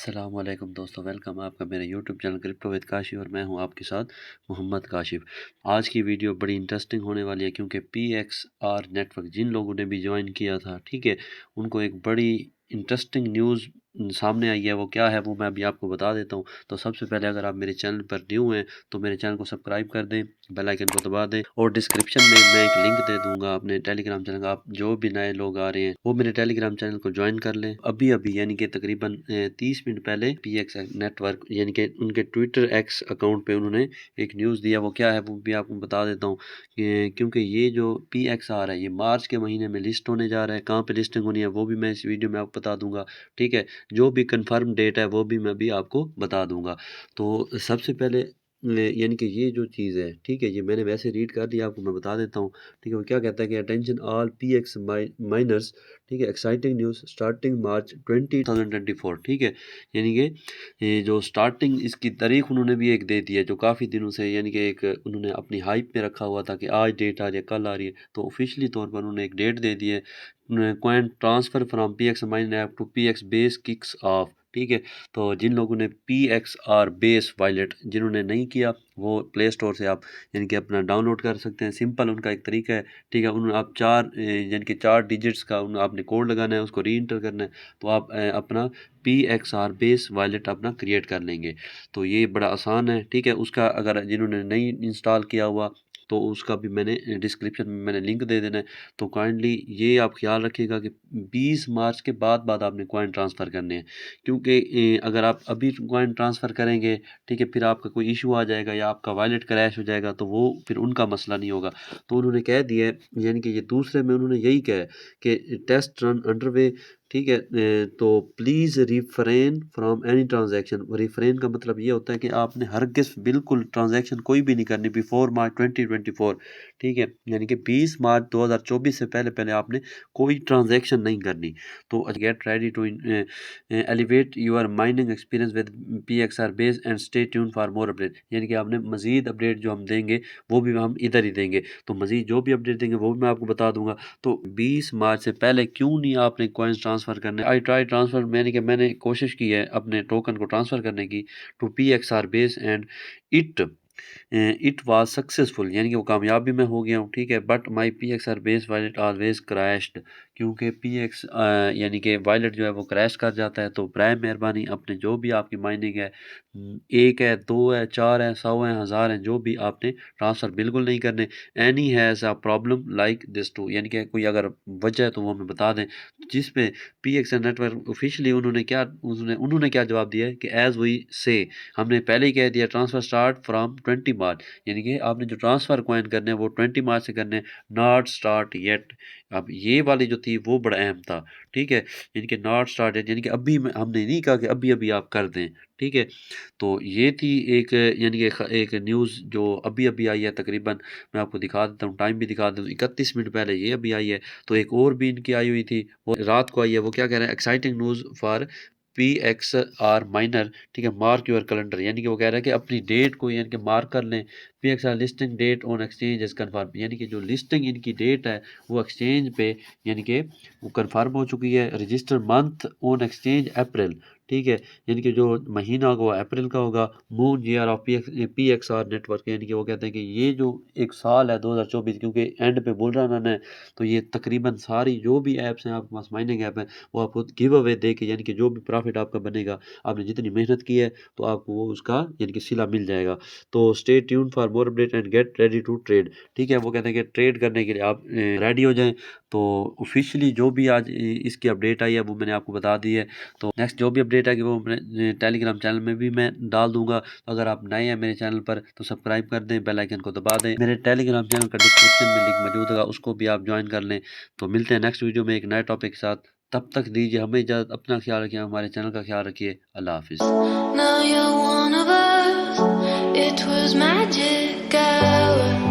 अस्सलामुअलैकुम दोस्तों, वेलकम आपका मेरे YouTube channel crypto with Kashif और मैं हूं आपके साथ मोहम्मद काशिफ। आज की वीडियो बड़ी इंटरेस्टिंग होने वाली है क्योंकि PXR नेटवर्क जिन लोगों ने भी ज्वाइन किया था, ठीक है, उनको एक बड़ी इंटरेस्टिंग न्यूज़ सामने आई है। वो क्या है वो मैं अभी आपको बता देता हूं। तो सबसे पहले अगर आप मेरे चैनल पर न्यू हैं तो मेरे चैनल को सब्सक्राइब कर दें, बेल आइकन को दबा दें और डिस्क्रिप्शन में मैं एक लिंक दे दूंगा अपने टेलीग्राम चैनल का। आप जो भी नए लोग आ रहे हैं वो मेरे टेलीग्राम चैनल को ज्वाइन कर लें अभी अभी, यानी कि तकरीबन 30 मिनट पहले PX नेटवर्क यानी कि उनके ट्विटर एक्स अकाउंट पे उन्होंने एक न्यूज़ दिया। वो क्या है वो भी आपको बता देता हूँ क्योंकि ये जो PXR है ये मार्च के महीने में लिस्ट होने जा रहा है। कहाँ पे लिस्टिंग होनी है वो भी मैं इस वीडियो में आपको बता दूंगा, ठीक है। जो भी कंफर्म डेट है वो भी मैं भी आपको बता दूंगा। तो सबसे पहले यानी कि ये जो चीज़ है, ठीक है, ये मैंने वैसे रीड कर लिया, आपको मैं बता देता हूँ, ठीक है। वो क्या कहता है कि अटेंशन ऑल PX माइनर्स, ठीक है, एक्साइटिंग न्यूज़ स्टार्टिंग मार्च 2024, ठीक है। यानी कि ये जो स्टार्टिंग इसकी तारीख उन्होंने भी एक दे दी है जो काफ़ी दिनों से यानी कि एक उन्होंने अपनी हाइप में रखा हुआ था कि आज डेट आ रही है, कल आ रही है। तो ऑफिशियली तौर पर उन्होंने एक डेट दे दी है। Coin transfer from PX mine app to PX base kicks off, ठीक है। तो जिन लोगों ने PXR बेस वॉलेट जिन्होंने नहीं किया वो प्ले स्टोर से आप यानी कि अपना डाउनलोड कर सकते हैं। सिंपल उनका एक तरीका है, ठीक है। उन आप यानी कि 4 डिजिट्स का आपने कोड लगाना है, उसको री इंटर करना है, तो आप अपना PXR बेस वॉलेट अपना क्रिएट कर लेंगे। तो ये बड़ा आसान है, ठीक है। उसका अगर जिन्होंने नहीं इंस्टॉल किया हुआ तो उसका भी मैंने डिस्क्रिप्शन में मैंने लिंक दे देना है। तो काइंडली ये आप ख्याल रखिएगा कि 20 मार्च के बाद आपने कॉइन ट्रांसफ़र करने हैं, क्योंकि अगर आप अभी कॉइन ट्रांसफ़र करेंगे, ठीक है, फिर आपका कोई इशू आ जाएगा या आपका वॉलेट क्रैश हो जाएगा तो वो फिर उनका मसला नहीं होगा। तो उन्होंने कह दिया है, यानी कि ये दूसरे में उन्होंने यही कहा है कि टेस्ट रन अंडरवे, ठीक है। तो please refrain from any transaction. Refrain का मतलब ये होता है कि आपने हरगिज़ बिल्कुल ट्रांजैक्शन कोई भी नहीं करनी बिफोर मार्च 2024, ठीक है। यानी कि 20 मार्च 2024 से पहले पहले आपने कोई ट्रांजैक्शन नहीं करनी। तो get ready to elevate your mining experience with PXR base and stay tune for more update. यानी कि आपने मज़ीद अपडेट जो हम देंगे वो भी हम इधर ही देंगे। तो मज़ीद जो भी अपडेट देंगे वो भी मैं आपको बता दूंगा। तो 20 मार्च से पहले क्यों नहीं आपने कॉइन्स ट्रांसफ़र करने। आई ट्राई ट्रांसफ़र, मैंने कोशिश की है अपने टोकन को ट्रांसफ़र करने की to PXR base and it it was successful, यानी कि वो कामयाब भी मैं हो गया हूँ, ठीक है। But my PXR base wallet always crashed, क्योंकि PX यानी कि वॉलेट जो है वो क्रैश कर जाता है। तो बर मेहरबानी अपने जो भी आपकी माइनिंग है, 1 है, 2 है, 4 है, 100 है, 1000 है, जो भी आपने ट्रांसफ़र बिल्कुल नहीं करने। Any has a problem like this too, यानी कि कोई अगर वजह है तो वो हमें बता दें। जिस पे PXR नेटवर्क ऑफिशियली उन्होंने क्या जवाब दिया है कि एज वी से, हमने पहले ही कह दिया ट्रांसफ़र स्टार्ट फ्रॉम 20 मार्च, यानी कि आपने जो ट्रांसफ़र कॉइन करने हैं वो 20 मार्च से करने हैं, नॉट स्टार्ट येट। अब ये वाली जो थी वो बड़ा अहम था, ठीक है। यानी कि नॉट स्टार्ट येट, यानी कि अभी हमने नहीं कहा कि अभी अभी आप कर दें, ठीक है। तो ये थी एक यानी कि एक न्यूज़ जो अभी अभी आई है तकरीबन। मैं आपको दिखा देता हूँ, टाइम भी दिखा देता हूँ, 31 मिनट पहले ये अभी आई है। तो एक और भी इनकी आई हुई थी, वो रात को आई है। वो क्या कह रहे हैं, exciting news for PXR minor, ठीक है, मार्क योर कैलेंडर। यानी कि वो कह रहा है कि अपनी डेट को यानी कि मार्क कर लें। PXR listing date on exchange is confirm, यानी कि जो लिस्टिंग इनकी डेट है वो एक्सचेंज पे यानी कि वो कन्फर्म हो चुकी है। रजिस्टर मंथ ऑन एक्सचेंज अप्रैल, ठीक है, यानी कि जो महीना होगा वो अप्रैल का होगा। Moon year of PXR network, यानी कि वो कहते हैं कि ये जो एक साल है 2024, क्योंकि एंड पे बोल रहा है उन्होंने, तो ये तकरीबन सारी जो भी ऐप्स हैं आपके पास, माइनिंग ऐप है, वो आपको गिव अवे दे के, यानी कि जो भी प्रॉफिट आपका बनेगा, आपने जितनी मेहनत की है तो आपको वो उसका यानी कि सिला मिल जाएगा। तो stay tune for more update and get ready to trade, ठीक है। वो कहते हैं कि ट्रेड करने के लिए आप रेडी हो जाएं। तो ऑफिशियली जो भी आज इसकी अपडेट आई है वो मैंने आपको बता दी है। तो नेक्स्ट जो भी अपडेट आएगी वो मैं टेलीग्राम चैनल में भी मैं डाल दूंगा। तो अगर आप नए हैं मेरे चैनल पर तो सब्सक्राइब कर दें, बेल आइकन को दबा दें। मेरे टेलीग्राम चैनल का डिस्क्रिप्शन में लिंक मौजूद होगा, उसको भी आप ज्वाइन कर लें। तो मिलते हैं नेक्स्ट वीडियो में एक नए टॉपिक के साथ। तब तक दीजिए हमें इजाज़त, अपना ख्याल रखिए, हमारे चैनल का ख्याल रखिए। अल्लाह हाफिज़। Now you're one of us. It was magic hour.